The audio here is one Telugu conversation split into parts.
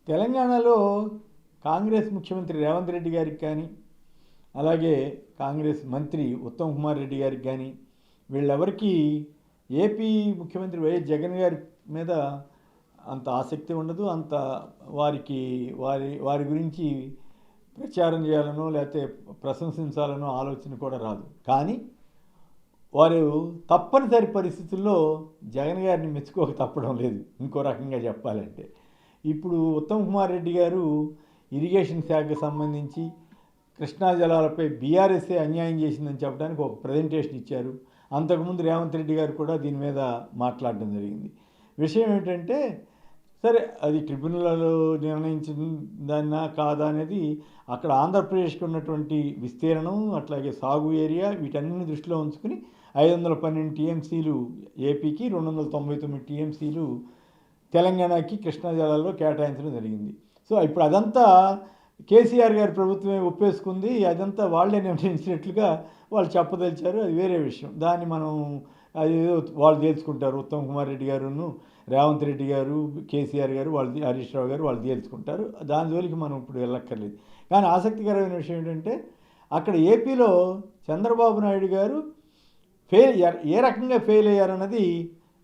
తెలంగాణలో కాంగ్రెస్ ముఖ్యమంత్రి రేవంత్ రెడ్డి గారికి కానీ, అలాగే కాంగ్రెస్ మంత్రి ఉత్తమ్ కుమార్ రెడ్డి గారికి కానీ, వీళ్ళెవరికీ ఏపీ ముఖ్యమంత్రి వైఎస్ జగన్ గారి మీద అంత ఆసక్తి ఉండదు. అంత వారికి వారి గురించి ప్రచారం చేయాలనో లేకపోతే ప్రశంసించాలనో ఆలోచన కూడా రాదు. కానీ వారు తప్పనిసరి పరిస్థితుల్లో జగన్ గారిని మెచ్చుకోక తప్పడం లేదు. ఇంకో రకంగా చెప్పాలంటే, ఇప్పుడు ఉత్తమ్ కుమార్ రెడ్డి గారు ఇరిగేషన్ శాఖకు సంబంధించి కృష్ణా జలాలపై బీఆర్ఎస్ఏ అన్యాయం చేసిందని చెప్పడానికి ఒక ప్రజెంటేషన్ ఇచ్చారు. అంతకుముందు రేవంత్ రెడ్డి గారు కూడా దీని మీద మాట్లాడడం జరిగింది. విషయం ఏంటంటే, సరే అది ట్రిబ్యునల్ నిర్ణయించిందన్నా కాదా అనేది అక్కడ ఆంధ్రప్రదేశ్కి ఉన్నటువంటి విస్తీర్ణం, అట్లాగే సాగు ఏరియా, వీటన్నిటిని దృష్టిలో ఉంచుకుని 512 టీఎంసీలు ఏపీకి, 299 టీఎంసీలు తెలంగాణకి కృష్ణా జలాల్లో కేటాయించడం జరిగింది. సో ఇప్పుడు అదంతా కేసీఆర్ గారి ప్రభుత్వమే ఒప్పేసుకుంది. అదంతా వాళ్ళే నిర్ణయించినట్లుగా వాళ్ళు చెప్పదలిచారు. అది వేరే విషయం. దాన్ని మనం అది వాళ్ళు తేల్చుకుంటారు. ఉత్తమ్ కుమార్ రెడ్డి గారును, రేవంత్ రెడ్డి గారు, కేసీఆర్ గారు, వాళ్ళు హరీష్ రావు గారు వాళ్ళు తేల్చుకుంటారు. దాని జోలికి మనం ఇప్పుడు వెళ్ళక్కర్లేదు. కానీ ఆసక్తికరమైన విషయం ఏంటంటే, అక్కడ ఏపీలో చంద్రబాబు నాయుడు గారు ఏ రకంగా ఫెయిల్ అయ్యారన్నది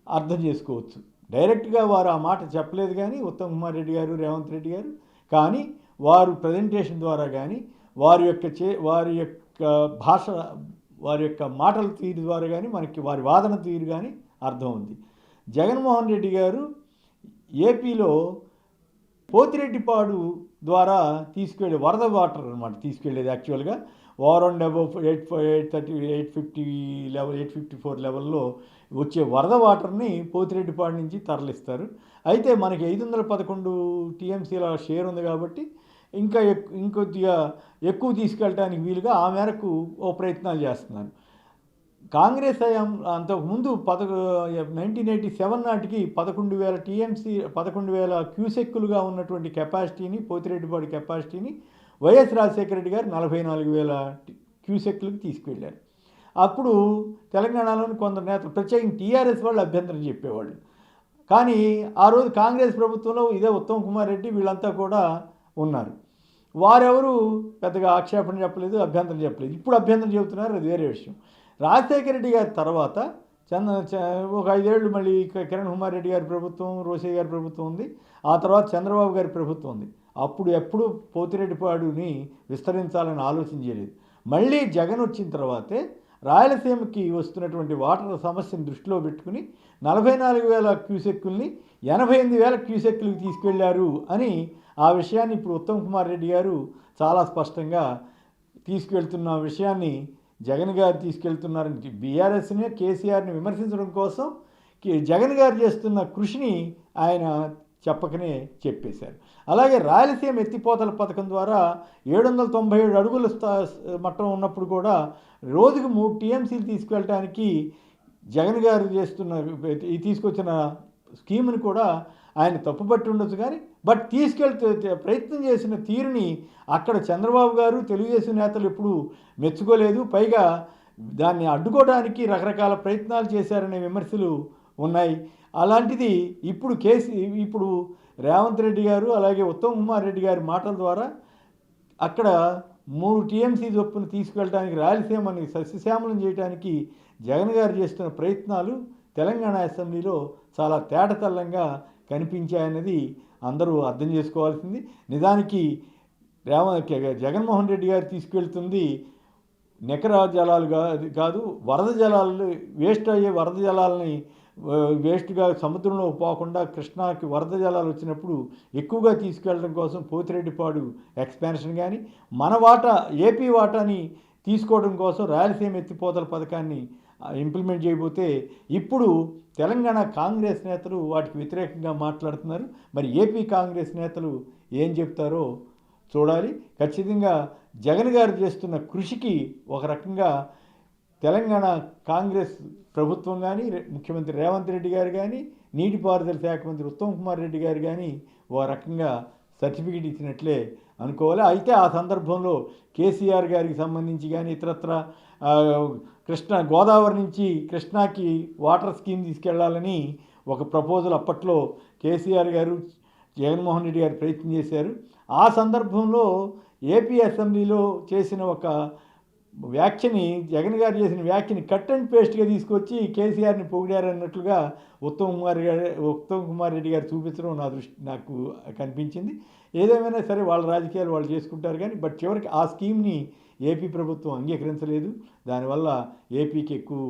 అర్థం చేసుకోవచ్చు. డైరెక్ట్గా వారు ఆ మాట చెప్పలేదు కానీ ఉత్తమ్ కుమార్ రెడ్డి గారు, రేవంత్ రెడ్డి గారు, కానీ వారు ప్రజెంటేషన్ ద్వారా కానీ వారి యొక్క భాష, వారి యొక్క మాటల తీరు ద్వారా కానీ మనకి వారి వాదన తీరు కానీ అర్థం ఉంది. జగన్మోహన్ రెడ్డి గారు ఏపీలో పోతిరెడ్డిపాడు ద్వారా తీసుకెళ్ళే వరద వాటర్ అనమాట తీసుకెళ్ళేది. యాక్చువల్గా ఓవర్ అండ్ అబౌవ్ 850 లెవెల్ 854 లెవెల్లో వచ్చే వరద వాటర్ని పోతిరెడ్డిపాడు నుంచి తరలిస్తారు. అయితే మనకి 511 టీఎంసీల షేర్ ఉంది కాబట్టి ఇంకొద్దిగా ఎక్కువ తీసుకెళ్ళటానికి వీలుగా ఆ మేరకు ఓ ప్రయత్నాలు చేస్తున్నారు. కాంగ్రెస్ అంతకుముందు 1987 నాటికి 11,000 టీఎంసీ 11,000 క్యూసెక్కులుగా ఉన్నటువంటి కెపాసిటీని, పోతిరెడ్డిపాడు కెపాసిటీని వైఎస్ రాజశేఖర రెడ్డి గారు 44,000 క్యూసెక్కులకు తీసుకువెళ్ళారు. అప్పుడు తెలంగాణలోని కొందరు నేతలు, ప్రత్యేకంగా టీఆర్ఎస్ వాళ్ళు అభ్యంతరం చెప్పేవాళ్ళు. కానీ ఆ రోజు కాంగ్రెస్ ప్రభుత్వంలో ఇదే ఉత్తమ్ కుమార్ రెడ్డి వీళ్ళంతా కూడా ఉన్నారు. వారెవరు పెద్దగా ఆక్షేపణ చెప్పలేదు, అభ్యంతరం చెప్పలేదు. ఇప్పుడు అభ్యంతరం చెబుతున్నారు, అది వేరే విషయం. రాజశేఖర రెడ్డి గారి తర్వాత ఒక 5 ఏళ్ళు మళ్ళీ కిరణ్ కుమార్ రెడ్డి గారి ప్రభుత్వం, రోసయ్య గారి ప్రభుత్వం ఉంది. ఆ తర్వాత చంద్రబాబు గారి ప్రభుత్వం ఉంది. అప్పుడు ఎప్పుడు పోతిరెడ్డిపాడుని విస్తరించాలని ఆలోచన చేయలేదు. మళ్ళీ జగన్ వచ్చిన తర్వాతే రాయలసీమకి వస్తున్నటువంటి వాటర్ సమస్యను దృష్టిలో పెట్టుకుని 44,000 క్యూసెక్కుల్ని 88,000 క్యూసెక్కులకు తీసుకెళ్లారు అని ఆ విషయాన్ని ఇప్పుడు ఉత్తమ్ కుమార్ రెడ్డి గారు చాలా స్పష్టంగా తీసుకెళ్తున్న విషయాన్ని జగన్ గారు తీసుకెళ్తున్నారని బీఆర్ఎస్ని, కేసీఆర్ని విమర్శించడం కోసం జగన్ గారు చేస్తున్న కృషిని ఆయన చెప్పకనే చెప్పేశారు. అలాగే రాయలసీమ ఎత్తిపోతల పథకం ద్వారా 797 అడుగుల మట్టం ఉన్నప్పుడు కూడా రోజుకు 3 టీఎంసీలు తీసుకెళ్ళటానికి జగన్ గారు తీసుకొచ్చిన స్కీమ్ని కూడా ఆయన తప్పుపట్టి ఉండొచ్చు. కానీ ప్రయత్నం చేసిన తీరుని అక్కడ చంద్రబాబు గారు, తెలుగుదేశం నేతలు ఎప్పుడూ మెచ్చుకోలేదు. పైగా దాన్ని అడ్డుకోవడానికి రకరకాల ప్రయత్నాలు చేశారనే విమర్శలు ఉన్నాయి. అలాంటిది ఇప్పుడు రేవంత్ రెడ్డి గారు, అలాగే ఉత్తమ్ కుమార్ రెడ్డి గారి మాటల ద్వారా అక్కడ 3 టీఎంసీ చొప్పున తీసుకెళ్ళడానికి, రాయలసీమని సస్యశ్యామలం చేయడానికి జగన్ గారు చేస్తున్న ప్రయత్నాలు తెలంగాణ అసెంబ్లీలో చాలా తేటతెల్లంగా కనిపించాయన్నది అందరూ అర్థం చేసుకోవాల్సింది. నిజానికి జగన్మోహన్ రెడ్డి గారు తీసుకెళ్తుంది నికర జలాలు కాదు, వరద జలాలు, వేస్ట్ అయ్యే వరద జలాలని వేస్ట్గా సముద్రంలో పోకుండా కృష్ణాకి వరద జలాలు వచ్చినప్పుడు ఎక్కువగా తీసుకెళ్ళడం కోసం పోతిరెడ్డిపాడు ఎక్స్పాన్షన్ కానీ, మన ఏపీ వాటాని తీసుకోవడం కోసం రాయలసీమ ఎత్తిపోతల పథకాన్ని ఇంప్లిమెంట్ చేయబోతే ఇప్పుడు తెలంగాణ కాంగ్రెస్ నేతలు వాటికి వ్యతిరేకంగా మాట్లాడుతున్నారు. మరి ఏపీ కాంగ్రెస్ నేతలు ఏం చెప్తారో చూడాలి. ఖచ్చితంగా జగన్ గారు చేస్తున్న కృషికి ఒక రకంగా తెలంగాణ కాంగ్రెస్ ప్రభుత్వం కానీ, ముఖ్యమంత్రి రేవంత్ రెడ్డి గారు కానీ, నీటిపారుదల శాఖ మంత్రి ఉత్తమ్ కుమార్ రెడ్డి గారు కానీ ఓ రకంగా సర్టిఫికెట్ ఇచ్చినట్లే అనుకోవాలి. అయితే ఆ సందర్భంలో కేసీఆర్ గారికి సంబంధించి కానీ ఇతరత్ర గోదావరి నుంచి కృష్ణాకి వాటర్ స్కీమ్ తీసుకెళ్లాలని ఒక ప్రపోజల్ అప్పట్లో కేసీఆర్ గారు, జగన్మోహన్ రెడ్డి గారు ప్రయత్నం చేశారు. ఆ సందర్భంలో ఏపీ అసెంబ్లీలో చేసిన ఒక వ్యాఖ్యని, జగన్ గారు చేసిన వ్యాఖ్యని కట్ అండ్ పేస్ట్గా తీసుకొచ్చి కేసీఆర్ని పొగిడారన్నట్లుగా ఉత్తమ్ కుమార్ రెడ్డి గారు చూపించడం నాకు కనిపించింది. ఏదేమైనా సరే వాళ్ళ రాజకీయాలు వాళ్ళు చేసుకుంటారు కానీ, బట్ చివరికి ఆ స్కీమ్ని ఏపీ ప్రభుత్వం అంగీకరించలేదు. దానివల్ల ఏపీకి ఎక్కువ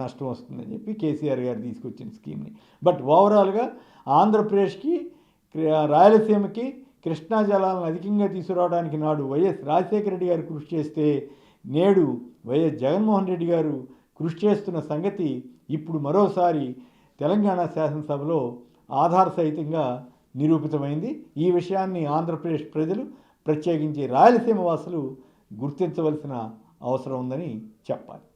నష్టం వస్తుందని చెప్పి కేసీఆర్ గారు తీసుకొచ్చిన స్కీమ్ని. బట్ ఓవరాల్గా ఆంధ్రప్రదేశ్కి, రాయలసీమకి కృష్ణా జలాలను అధికంగా తీసుకురావడానికి నాడు వైఎస్ రాజశేఖర రెడ్డి గారు కృషి చేస్తే, నేడు వైఎస్ జగన్మోహన్ రెడ్డి గారు కృషి చేస్తున్న సంగతి ఇప్పుడు మరోసారి తెలంగాణ శాసనసభలో ఆధారసహితంగా నిరూపితమైంది. ఈ విషయాన్ని ఆంధ్రప్రదేశ్ ప్రజలు, ప్రత్యేకించి రాయలసీమ వాసులు గుర్తించవలసిన అవసరం ఉందని చెప్పాలి.